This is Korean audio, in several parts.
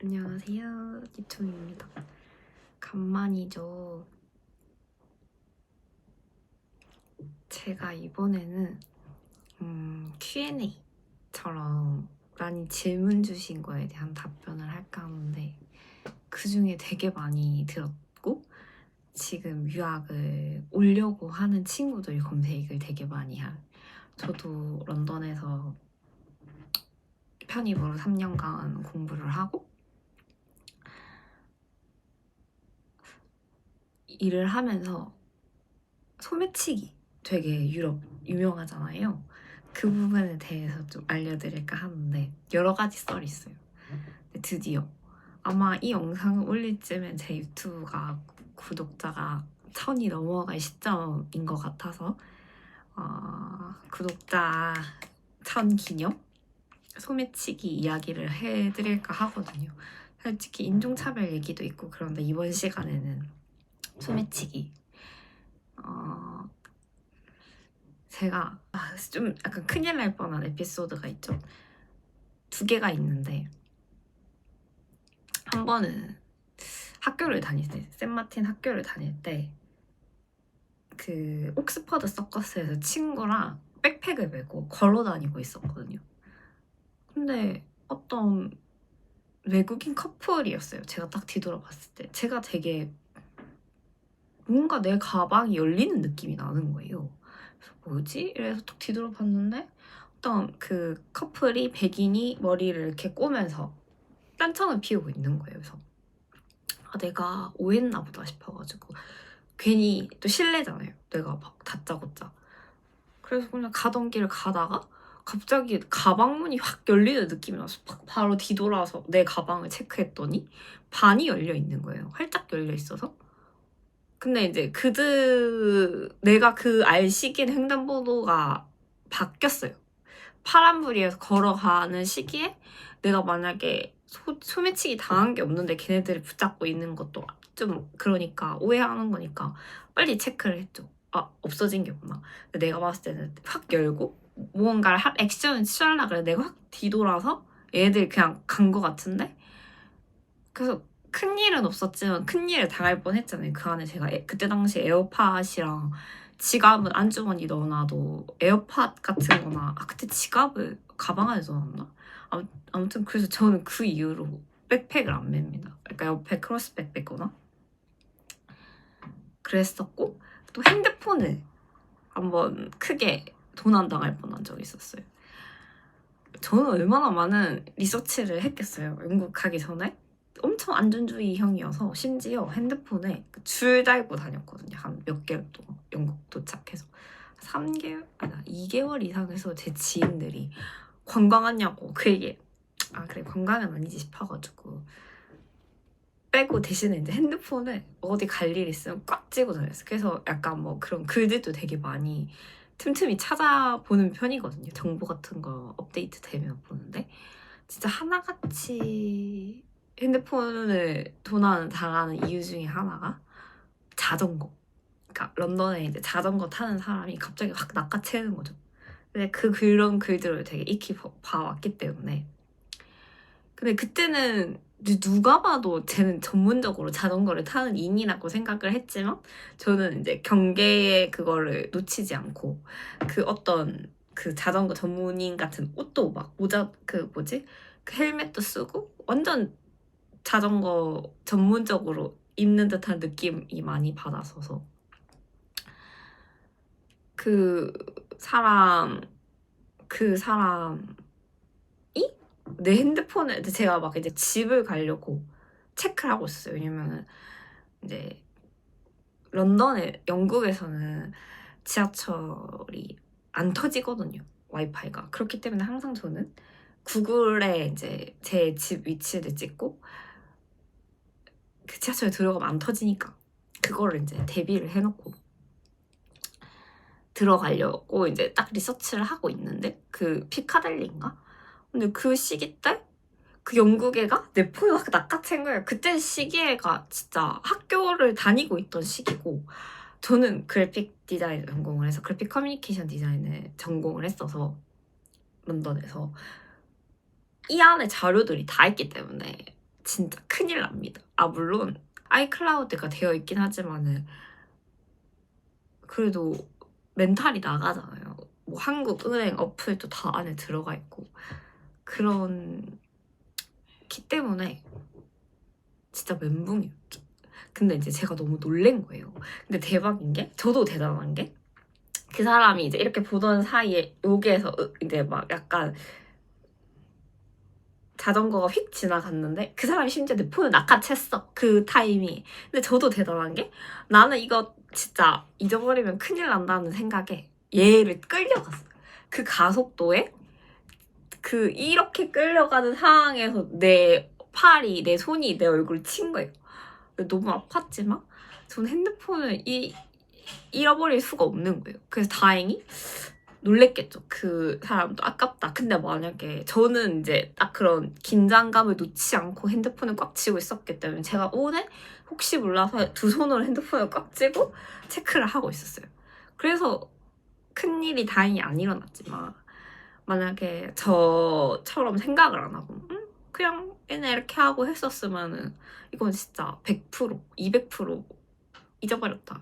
안녕하세요, 이총입니다. 간만이죠. 제가 이번에는 Q&A처럼 많이 질문 주신 거에 대한 답변을 할까 하는데 그 중에 되게 많이 들었고 지금 유학을 오려고 하는 친구들이 검색을 되게 많이 저도 런던에서 편입으로 3년간 공부를 하고 일을 하면서 소매치기 되게 유럽 유명하잖아요. 그 부분에 대해서 좀 알려드릴까 하는데 여러 가지 썰이 있어요. 근데 드디어 아마 이 영상을 올릴 쯤엔 제 유튜브가 구독자가 1000이 넘어갈 시점인 것 같아서 구독자 1000 기념 소매치기 이야기를 해드릴까 하거든요. 솔직히 인종차별 얘기도 있고 그런데 이번 시간에는 소매치기 제가 좀 약간 큰일 날 뻔한 에피소드가 있죠. 두 개가 있는데 한 번은 학교를 다닐 때 샌마틴 학교를 다닐 때 그 옥스퍼드 서커스에서 친구랑 백팩을 메고 걸어 다니고 있었거든요. 근데 어떤 외국인 커플이었어요. 제가 딱 뒤돌아봤을 때 제가 되게 뭔가 내 가방이 열리는 느낌이 나는 거예요. 그래서 뭐지? 이래서 딱 뒤돌아봤는데 어떤 그 커플이 백인이 머리를 이렇게 꼬면서 딴청을 피우고 있는 거예요. 그래서 내가 오해했나 보다 싶어가지고 괜히 또 실례잖아요. 내가 막 다짜고짜. 그래서 그냥 가던 길 가다가 갑자기 가방 문이 확 열리는 느낌이 나서 바로 뒤돌아서 내 가방을 체크했더니 반이 열려 있는 거예요. 활짝 열려 있어서. 근데 이제 내가 그 알 시기에 횡단보도가 바뀌었어요. 파란불이어서 걸어가는 시기에 내가 만약에 소매치기 당한 게 없는데 걔네들이 붙잡고 있는 것도 좀 그러니까 오해하는 거니까 빨리 체크를 했죠. 없어진 게 없나. 근데 내가 봤을 때는 확 열고 무언가를 액션을 취하려고 그래. 내가 확 뒤돌아서 얘들 그냥 간 거 같은데 그래서 큰일은 없었지만 큰일을 당할 뻔했잖아요. 그 안에 제가 그때 당시 에어팟이랑 지갑은 안주머니 넣어놔도 에어팟 같은 거나 그때 지갑을 가방 안에 넣어놨나? 아무튼 그래서 저는 그 이후로 백팩을 안 맵니다. 그러니까 옆에 크로스백 뺐거나 그랬었고 또 핸드폰을 한번 크게 도난당할 뻔한 적이 있었어요. 저는 얼마나 많은 리서치를 했겠어요. 영국 가기 전에. 엄청 안전주의형이어서 심지어 핸드폰에 줄 달고 다녔거든요. 한 몇 개월 동안 영국 도착해서 3개월? 2개월 이상 해서 제 지인들이 관광 왔냐고 그 얘기 그래 관광은 아니지 싶어가지고 빼고 대신에 이제 핸드폰을 어디 갈 일 있으면 꽉 쥐고 다녔어요. 그래서 약간 뭐 그런 글들도 되게 많이 틈틈이 찾아보는 편이거든요. 정보 같은 거 업데이트 되면 보는데 진짜 하나같이 핸드폰을 도난 당하는 이유 중에 하나가 자전거. 그러니까 런던에 이제 자전거 타는 사람이 갑자기 확 낚아채는 거죠. 근데 그런 글들을 되게 익히 봐왔기 때문에 근데 그때는 누가 봐도 쟤는 전문적으로 자전거를 타는 인이라고 생각을 했지만 저는 이제 경계의 그거를 놓치지 않고 그 어떤 그 자전거 전문인 같은 옷도 막 모자 그 뭐지? 그 헬멧도 쓰고 완전 자전거 전문적으로 입는 듯한 느낌이 많이 받았어서 그 사람 그 사람이 내 핸드폰을 제가 막 이제 집을 가려고 체크를 하고 있었어요. 왜냐면은 이제 영국에서는 지하철이 안 터지거든요. 와이파이가. 그렇기 때문에 항상 저는 구글에 이제 제 집 위치를 찍고 그 지하철에 들어가면 안 터지니까 그거를 이제 대비를 해놓고 들어가려고 이제 딱 리서치를 하고 있는데 그 피카델리인가? 근데 그 시기 때 그 영국 애가 내 폰을 막 낚아챈 거예요. 그때 시기애가 진짜 학교를 다니고 있던 시기고 저는 그래픽 디자인 전공을 해서 그래픽 커뮤니케이션 디자인을 전공을 했어서 런던에서 이 안에 자료들이 다 있기 때문에 진짜 큰일 납니다. 물론 아이클라우드가 되어 있긴 하지만은 그래도 멘탈이 나가잖아요. 뭐 한국은행 어플도 다 안에 들어가 있고 그런 기 때문에 진짜 멘붕이었죠. 근데 이제 제가 너무 놀란 거예요. 근데 대박인 게, 저도 대단한 게, 그 사람이 이제 이렇게 보던 사이에 여기에서 이제 막 약간 자전거가 휙 지나갔는데 그 사람이 심지어 내 폰을 낚아챘어. 그 타이밍. 근데 저도 대단한 게, 나는 이거 진짜 잊어버리면 큰일 난다는 생각에 얘를 끌려갔어요. 그 가속도에 그 이렇게 끌려가는 상황에서 내 팔이, 내 손이 내 얼굴을 친 거예요. 너무 아팠지만 전 핸드폰을 잃어버릴 수가 없는 거예요. 그래서 다행히 놀랬겠죠. 그 사람도 아깝다. 근데 만약에 저는 이제 딱 그런 긴장감을 놓지 않고 핸드폰을 꽉 쥐고 있었기 때문에 제가 오늘 혹시 몰라서 두 손으로 핸드폰을 꽉 쥐고 체크를 하고 있었어요. 그래서 큰일이 다행히 안 일어났지만, 만약에 저처럼 생각을 안 하고 그냥 얘네 이렇게 하고 했었으면은 이건 진짜 100%, 200% 잊어버렸다.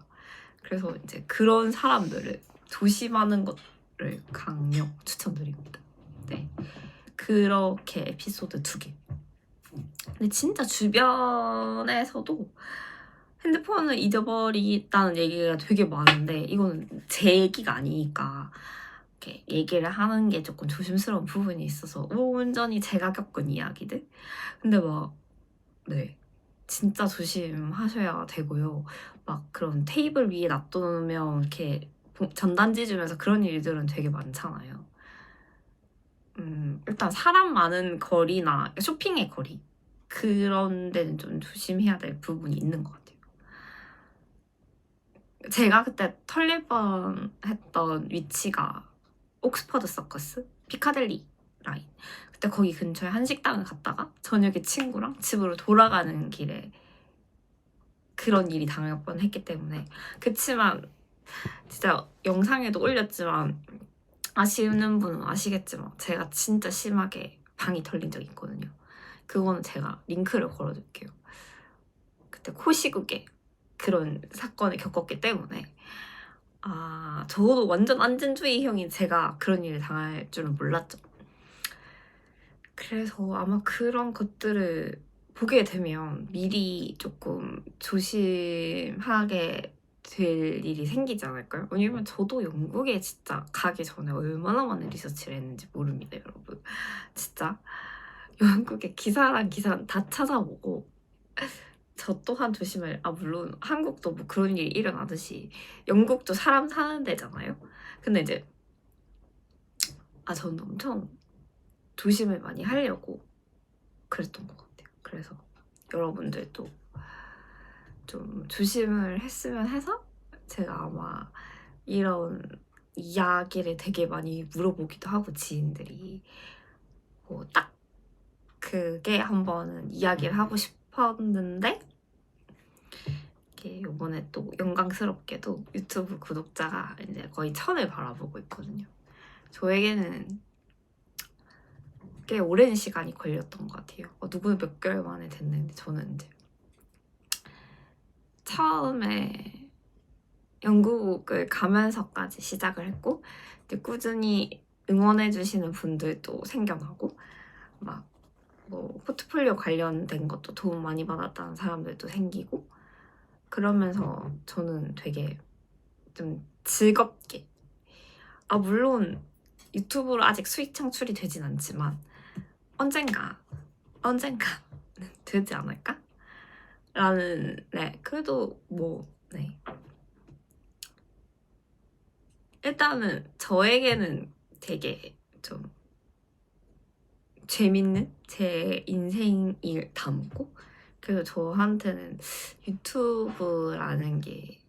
그래서 이제 그런 사람들을 조심하는 것을 강력 추천드립니다. 네, 그렇게 에피소드 2개. 근데 진짜 주변에서도 핸드폰을 잊어버리겠다는 얘기가 되게 많은데, 이거는 제 얘기가 아니니까 이렇게 얘기를 하는 게 조금 조심스러운 부분이 있어서 온전히 제가 겪은 이야기들. 근데 막, 네, 진짜 조심하셔야 되고요. 막 그런 테이블 위에 놔두면 이렇게 전단지 주면서 그런 일들은 되게 많잖아요. 일단 사람 많은 거리나 쇼핑의 거리, 그런 데는 좀 조심해야 될 부분이 있는 것 같아요. 제가 그때 털릴 뻔 했던 위치가 옥스퍼드 서커스, 피카델리 라인. 그때 거기 근처에 한식당을 갔다가 저녁에 친구랑 집으로 돌아가는 길에 그런 일이 당할 뻔했기 때문에. 그치만 진짜 영상에도 올렸지만 아시는 분은 아시겠지만 제가 진짜 심하게 방이 털린 적이 있거든요. 그거는 제가 링크를 걸어둘게요. 그때 코시국에 그런 사건을 겪었기 때문에, 저도 완전 안전주의형인 제가 그런 일을 당할 줄은 몰랐죠. 그래서 아마 그런 것들을 보게 되면 미리 조금 조심하게 될 일이 생기지 않을까요? 왜냐면 저도 영국에 진짜 가기 전에 얼마나 많은 리서치를 했는지 모릅니다, 여러분. 진짜 영국의 기사랑 기사 다 찾아보고 저 또한 조심을, 물론 한국도 뭐 그런 일이 일어나듯이 영국도 사람 사는 데잖아요. 근데 이제 저는 엄청 조심을 많이 하려고 그랬던 것 같아요. 그래서 여러분들도 좀 조심을 했으면 해서 제가 아마 이런 이야기를 되게 많이 물어보기도 하고, 지인들이 딱 그게 한 번은 이야기를 하고 싶었는데, 이게 이번에 또 영광스럽게도 유튜브 구독자가 이제 거의 1000을 바라보고 있거든요. 저에게는 꽤 오랜 시간이 걸렸던 것 같아요. 누구는 몇 개월 만에 됐는데 저는 이제 처음에 영국을 가면서까지 시작을 했고, 이제 꾸준히 응원해주시는 분들도 생겨나고, 막 뭐 포트폴리오 관련된 것도 도움 많이 받았다는 사람들도 생기고, 그러면서 저는 되게 좀 즐겁게, 물론 유튜브로 아직 수익 창출이 되진 않지만 언젠가는 되지 않을까? 라는, 네, 그래도 뭐, 네, 일단은 저에게는 되게 좀 재밌는 제 인생을 담고, 그래서 저한테는 유튜브라는 게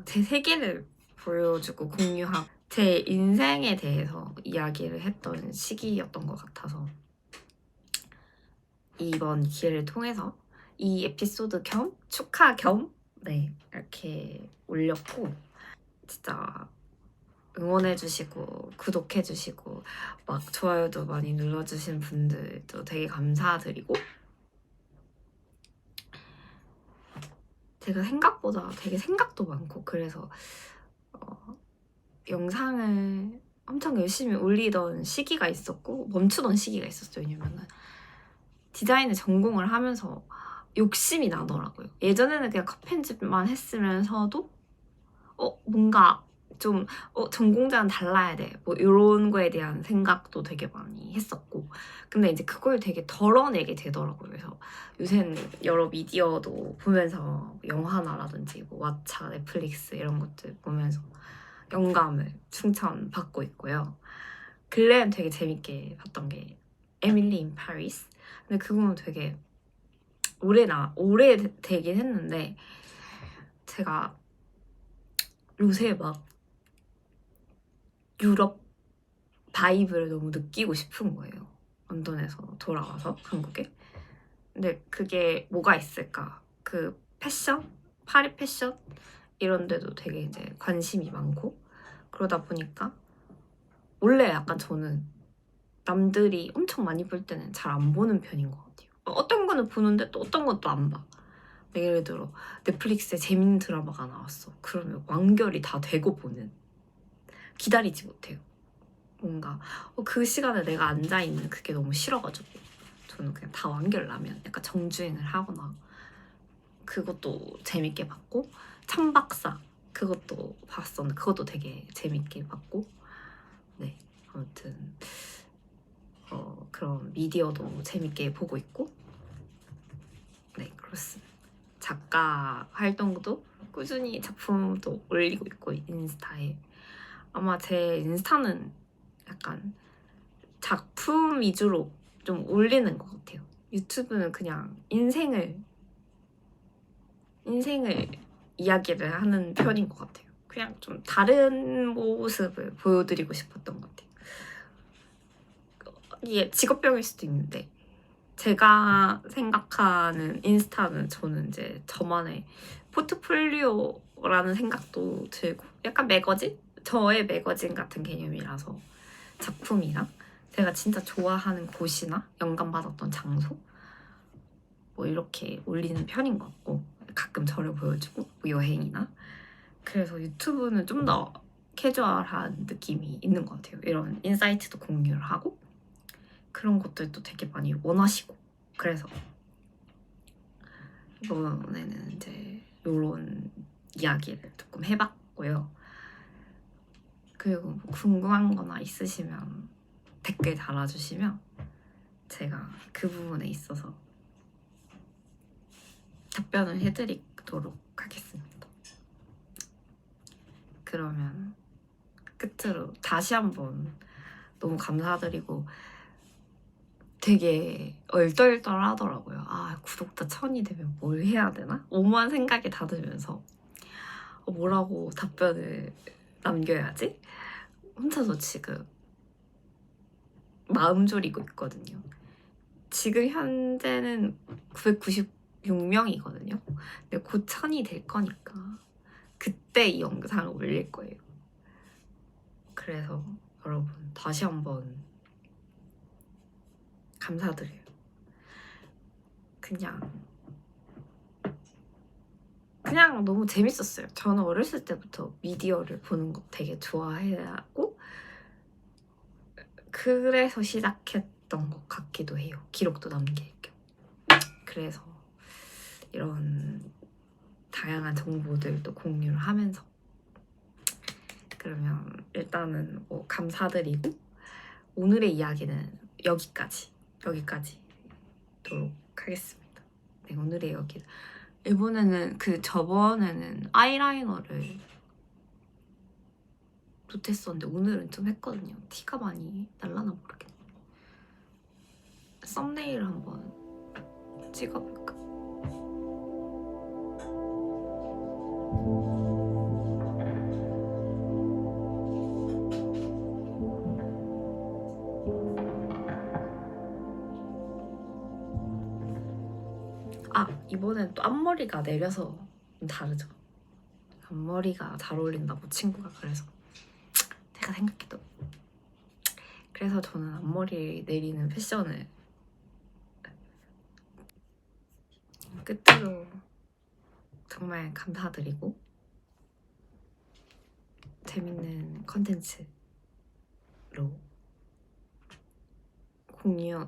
제 세계를 보여주고 공유하고 제 인생에 대해서 이야기를 했던 시기였던 것 같아서, 이번 기회를 통해서 이 에피소드 겸 축하 겸, 네, 이렇게 올렸고, 진짜 응원해주시고 구독해주시고 막 좋아요도 많이 눌러주신 분들도 되게 감사드리고, 제가 생각보다 되게 생각도 많고 그래서 영상을 엄청 열심히 올리던 시기가 있었고 멈추던 시기가 있었어요. 왜냐면은 디자인을 전공을 하면서 욕심이 나더라고요. 예전에는 그냥 컷 편집만 했으면서도 뭔가 좀 전공자는 달라야 돼 뭐 이런 거에 대한 생각도 되게 많이 했었고, 근데 이제 그걸 되게 덜어내게 되더라고요. 그래서 요새는 여러 미디어도 보면서 영화나라든지 뭐 왓챠, 넷플릭스 이런 것들 보면서 영감을 충천받고 있고요. 근래엔 되게 재밌게 봤던 게 에밀리 인 파리스. 근데 그거는 되게 오래 되긴 했는데, 제가 요새 막 유럽 바이브를 너무 느끼고 싶은 거예요. 런던에서 돌아와서 한국에. 근데 그게 뭐가 있을까? 그 패션? 파리 패션? 이런 데도 되게 이제 관심이 많고, 그러다 보니까 원래 약간 저는 남들이 엄청 많이 볼 때는 잘 안 보는 편인 것 같아요. 어떤 거는 보는데 또 어떤 것도 안 봐. 예를 들어 넷플릭스에 재밌는 드라마가 나왔어. 그러면 완결이 다 되고 보는. 기다리지 못해요. 뭔가 그 시간에 내가 앉아있는 그게 너무 싫어가지고 저는 그냥 다 완결 나면 약간 정주행을 하거나. 그것도 재밌게 봤고, 참박사 그것도 봤었는데 그것도 되게 재밌게 봤고. 네, 아무튼 그런 미디어도 재밌게 보고 있고, 네, 그렇습니다. 작가 활동도 꾸준히 작품도 올리고 있고 인스타에. 아마 제 인스타는 약간 작품 위주로 좀 올리는 것 같아요. 유튜브는 그냥 인생을 이야기를 하는 편인 것 같아요. 그냥 좀 다른 모습을 보여드리고 싶었던 것 같아요. 이게 직업병일 수도 있는데, 제가 생각하는 인스타는 저는 이제 저만의 포트폴리오라는 생각도 들고, 약간 매거진? 저의 매거진 같은 개념이라서 작품이랑 제가 진짜 좋아하는 곳이나 영감받았던 장소 뭐 이렇게 올리는 편인 것 같고, 가끔 저를 보여주고 뭐 여행이나. 그래서 유튜브는 좀 더 캐주얼한 느낌이 있는 것 같아요. 이런 인사이트도 공유를 하고 그런 것들도 되게 많이 원하시고, 그래서 이번에는 이제 이런 이야기를 조금 해봤고요. 그리고 뭐 궁금한 거나 있으시면 댓글 달아주시면 제가 그 부분에 있어서 답변을 해드리도록 하겠습니다. 그러면 끝으로 다시 한번 너무 감사드리고, 되게 얼떨떨하더라고요. 구독자 1000이 되면 뭘 해야 되나? 오만 생각이 다 들면서 뭐라고 답변을 남겨야지? 혼자서 지금 마음 졸이고 있거든요. 지금 현재는 996명이거든요. 근데 곧 1000이 될 거니까 그때 이 영상을 올릴 거예요. 그래서 여러분 다시 한번 감사드려요. 그냥 너무 재밌었어요. 저는 어렸을 때부터 미디어를 보는 거 되게 좋아하고, 그래서 시작했던 것 같기도 해요. 기록도 남기고. 그래서 이런 다양한 정보들도 공유를 하면서. 그러면 일단은 뭐 감사드리고, 오늘의 이야기는 여기까지 도록 하겠습니다. 네, 오늘의 여기. 저번에는 아이라이너를 못했었는데 오늘은 좀 했거든요. 티가 많이 날라나 모르겠네. 썸네일 한번 찍어볼까? 이번엔 또 앞머리가 내려서 좀 다르죠. 앞머리가 잘 어울린다고 친구가 그래서 제가 생각해도. 그래서 저는 앞머리 내리는 패션을 끝으로 정말 감사드리고 재밌는 컨텐츠로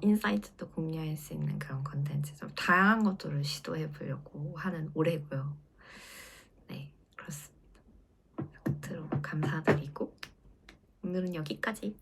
인사이트도 공유할 수 있는 그런 컨텐츠, 좀 다양한 것들을 시도해 보려고 하는 올해고요. 네, 그렇습니다. 끝으로 감사드리고 오늘은 여기까지.